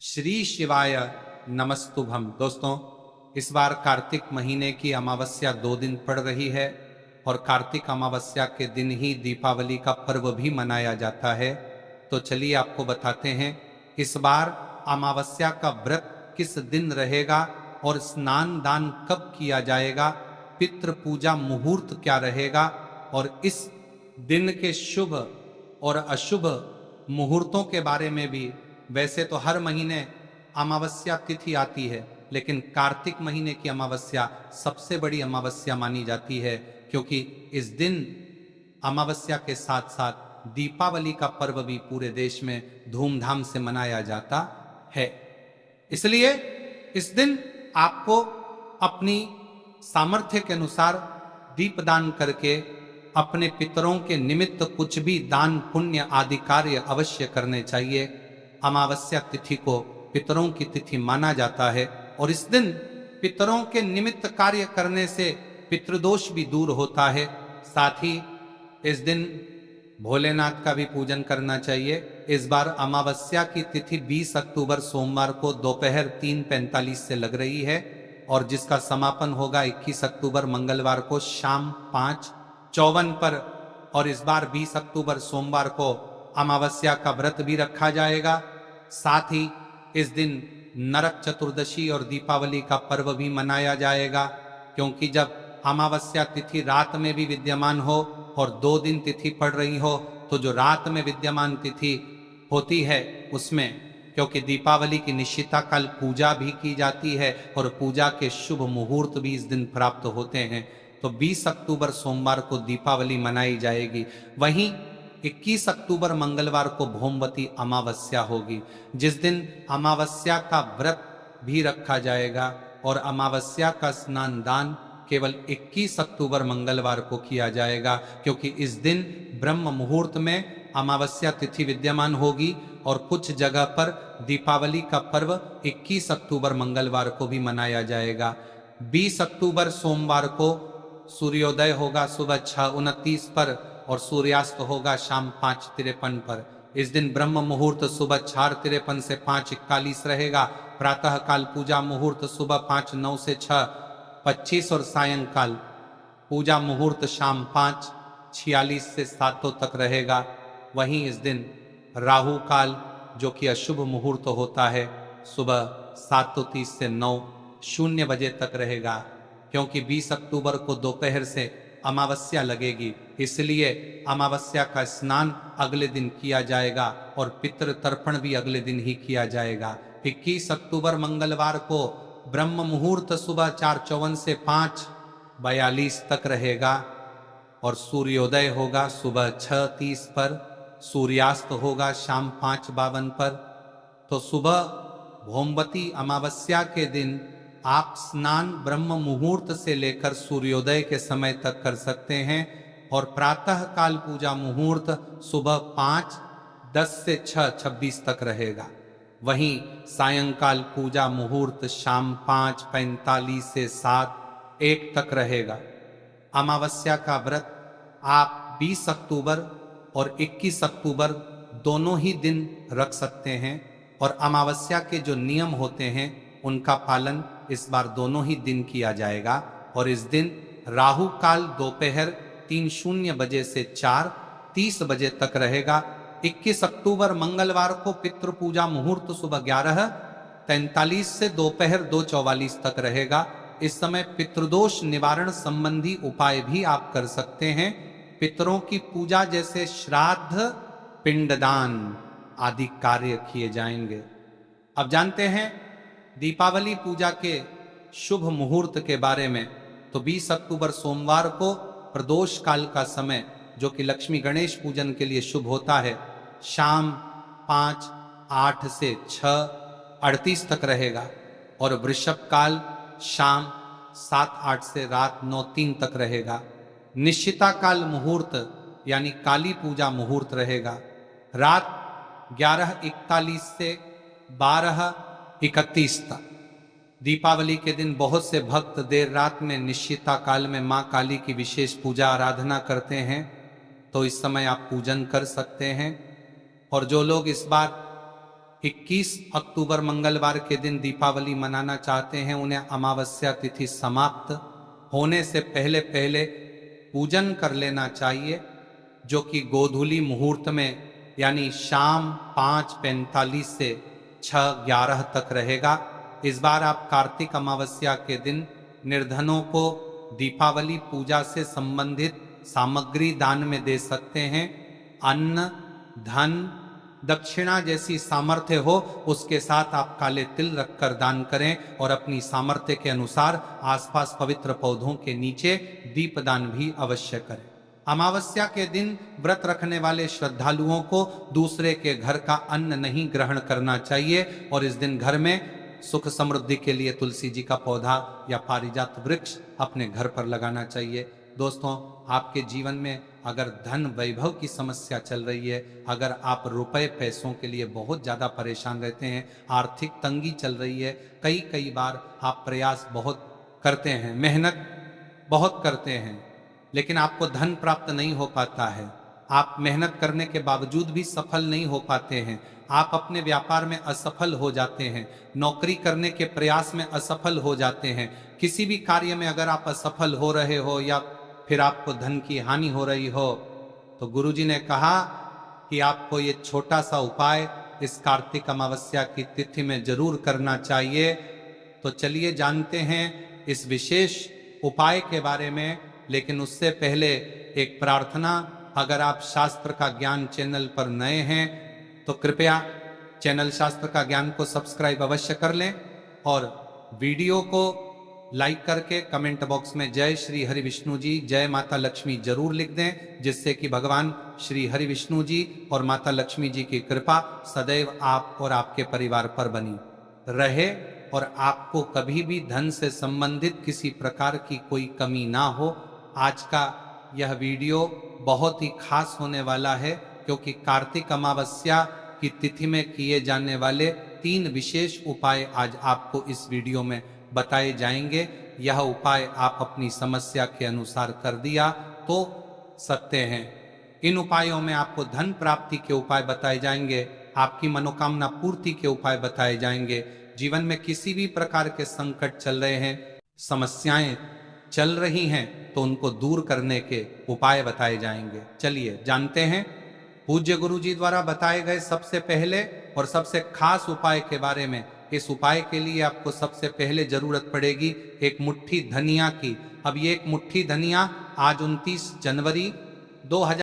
श्री शिवाय नमस्तुभम। दोस्तों, इस बार कार्तिक महीने की अमावस्या 2 दिन पड़ रही है और कार्तिक अमावस्या के दिन ही दीपावली का पर्व भी मनाया जाता है। तो चलिए आपको बताते हैं इस बार अमावस्या का व्रत किस दिन रहेगा और स्नान दान कब किया जाएगा, पितृ पूजा मुहूर्त क्या रहेगा और इस दिन के शुभ और अशुभ मुहूर्तों के बारे में भी। वैसे तो हर महीने अमावस्या तिथि आती है, लेकिन कार्तिक महीने की अमावस्या सबसे बड़ी अमावस्या मानी जाती है, क्योंकि इस दिन अमावस्या के साथ साथ दीपावली का पर्व भी पूरे देश में धूमधाम से मनाया जाता है। इसलिए इस दिन आपको अपनी सामर्थ्य के अनुसार दीपदान करके अपने पितरों के निमित्त कुछ भी दान पुण्य आदि कार्य अवश्य करने चाहिए। अमावस्या तिथि को पितरों की तिथि माना जाता है और इस दिन पितरों के निमित्त कार्य करने से पितृदोष भी दूर होता है। साथ ही इस दिन भोलेनाथ का भी पूजन करना चाहिए। इस बार अमावस्या की तिथि 20 अक्टूबर सोमवार को दोपहर 3:45 से लग रही है और जिसका समापन होगा 21 अक्टूबर मंगलवार को शाम 5:54 पर। और इस बार 20 अक्टूबर सोमवार को अमावस्या का व्रत भी रखा जाएगा। साथ ही इस दिन नरक चतुर्दशी और दीपावली का पर्व भी मनाया जाएगा, क्योंकि जब अमावस्या तिथि रात में भी विद्यमान हो और 2 दिन तिथि पड़ रही हो, तो जो रात में विद्यमान तिथि होती है उसमें, क्योंकि दीपावली की निश्चिता काल पूजा भी की जाती है और पूजा के शुभ मुहूर्त भी इस दिन प्राप्त होते हैं, तो 20 अक्टूबर सोमवार को दीपावली मनाई जाएगी। वहीं 21 अक्टूबर मंगलवार को भौमवती अमावस्या होगी, जिस दिन अमावस्या का व्रत भी रखा जाएगा और अमावस्या का स्नान दान केवल 21 अक्टूबर मंगलवार को किया जाएगा, क्योंकि इस दिन ब्रह्म मुहूर्त में अमावस्या तिथि विद्यमान होगी और कुछ जगह पर दीपावली का पर्व 21 अक्टूबर मंगलवार को भी मनाया जाएगा। 20 अक्टूबर सोमवार को सूर्योदय होगा सुबह 6:29 पर और सूर्यास्त होगा शाम 5:53 पर। इस दिन ब्रह्म मुहूर्त सुबह 4:53 से 5:41 रहेगा। प्रातः काल पूजा मुहूर्त सुबह 5:09 से 6:25 और सायंकाल पूजा मुहूर्त शाम 5:46 से 7 तक रहेगा। वहीं इस दिन राहु काल, जो कि अशुभ मुहूर्त होता है, सुबह 7:30 से 9:00 बजे तक रहेगा, क्योंकि 20 अक्टूबर को दोपहर से अमावस्या लगेगी, इसलिए अमावस्या का स्नान अगले दिन किया जाएगा और पितृ तर्पण भी अगले दिन ही किया जाएगा। 21 अक्टूबर मंगलवार को ब्रह्म मुहूर्त सुबह 4:54 से 5:42 तक रहेगा और सूर्योदय होगा सुबह 6:30 पर, सूर्यास्त होगा शाम 5:52 पर। तो सुबह भौमवती अमावस्या के दिन आप स्नान ब्रह्म मुहूर्त से लेकर सूर्योदय के समय तक कर सकते हैं और प्रातः काल पूजा मुहूर्त सुबह 5:10 से 6:26 तक रहेगा। वहीं सायंकाल पूजा मुहूर्त शाम 5:45 से 7:01 तक रहेगा। अमावस्या का व्रत आप 20 अक्टूबर और 21 अक्टूबर दोनों ही दिन रख सकते हैं और अमावस्या के जो नियम होते हैं उनका पालन इस बार दोनों ही दिन किया जाएगा। और इस दिन राहु काल दोपहर 3:00 बजे से 4:30 बजे तक रहेगा। 21 अक्टूबर मंगलवार को पितृ पूजा मुहूर्त सुबह 11:43 से दोपहर 2:44 तक रहेगा। इस समय पितृदोष निवारण संबंधी उपाय भी आप कर सकते हैं। पितरों की पूजा जैसे श्राद्ध, पिंडदान आदि कार्य किए जाएंगे। अब जानते हैं दीपावली पूजा के शुभ मुहूर्त के बारे में। तो 20 अक्टूबर सोमवार को प्रदोष काल का समय, जो कि लक्ष्मी गणेश पूजन के लिए शुभ होता है, शाम 5:08 से 6:38 तक रहेगा और वृषभ काल शाम 7:08 से रात 9:03 तक रहेगा। निश्चिता काल मुहूर्त यानी काली पूजा मुहूर्त रहेगा रात 11:41 से 12:31 तक। दीपावली के दिन बहुत से भक्त देर रात में निश्चिता काल में मां काली की विशेष पूजा आराधना करते हैं, तो इस समय आप पूजन कर सकते हैं। और जो लोग इस बार 21 अक्टूबर मंगलवार के दिन दीपावली मनाना चाहते हैं, उन्हें अमावस्या तिथि समाप्त होने से पहले पहले पूजन कर लेना चाहिए, जो कि गोधूली मुहूर्त में यानी शाम 5:45 से 6:11 तक रहेगा। इस बार आप कार्तिक अमावस्या के दिन निर्धनों को दीपावली पूजा से संबंधित सामग्री दान में दे सकते हैं। अन्न, धन, दक्षिणा जैसी सामर्थ्य हो उसके साथ आप काले तिल रखकर दान करें और अपनी सामर्थ्य के अनुसार आसपास पवित्र पौधों के नीचे दीपदान भी अवश्य करें। अमावस्या के दिन व्रत रखने वाले श्रद्धालुओं को दूसरे के घर का अन्न नहीं ग्रहण करना चाहिए और इस दिन घर में सुख समृद्धि के लिए तुलसी जी का पौधा या पारिजात वृक्ष अपने घर पर लगाना चाहिए। दोस्तों, आपके जीवन में अगर धन वैभव की समस्या चल रही है, अगर आप रुपए पैसों के लिए बहुत ज़्यादा परेशान रहते हैं, आर्थिक तंगी चल रही है, कई बार आप प्रयास बहुत करते हैं, मेहनत बहुत करते हैं, लेकिन आपको धन प्राप्त नहीं हो पाता है, आप मेहनत करने के बावजूद भी सफल नहीं हो पाते हैं, आप अपने व्यापार में असफल हो जाते हैं, नौकरी करने के प्रयास में असफल हो जाते हैं, किसी भी कार्य में अगर आप असफल हो रहे हो या फिर आपको धन की हानि हो रही हो, तो गुरुजी ने कहा कि आपको ये छोटा सा उपाय इस कार्तिक अमावस्या की तिथि में जरूर करना चाहिए। तो चलिए जानते हैं इस विशेष उपाय के बारे में, लेकिन उससे पहले एक प्रार्थना। अगर आप शास्त्र का ज्ञान चैनल पर नए हैं तो कृपया चैनल शास्त्र का ज्ञान को सब्सक्राइब अवश्य कर लें और वीडियो को लाइक करके कमेंट बॉक्स में जय श्री हरि विष्णु जी, जय माता लक्ष्मी जरूर लिख दें, जिससे कि भगवान श्री हरि विष्णु जी और माता लक्ष्मी जी की कृपा सदैव आप और आपके परिवार पर बनी रहे और आपको कभी भी धन से संबंधित किसी प्रकार की कोई कमी ना हो। आज का यह वीडियो बहुत ही खास होने वाला है, क्योंकि कार्तिक अमावस्या की तिथि में किए जाने वाले 3 विशेष उपाय आज आपको इस वीडियो में बताए जाएंगे। यह उपाय आप अपनी समस्या के अनुसार कर दिया तो सकते हैं। इन उपायों में आपको धन प्राप्ति के उपाय बताए जाएंगे, आपकी मनोकामना पूर्ति के उपाय बताए जाएंगे। जीवन में किसी भी प्रकार के संकट चल रहे हैं, समस्याएं चल रही हैं, तो उनको दूर करने के उपाय बताए जाएंगे। चलिए जानते हैं पूज्य गुरु जी द्वारा बताए गए सबसे पहले और सबसे खास उपाय के बारे में। इस उपाय के लिए आपको सबसे पहले जरूरत पड़ेगी एक मुट्ठी धनिया की। अब ये एक मुट्ठी धनिया आज 29 जनवरी 2000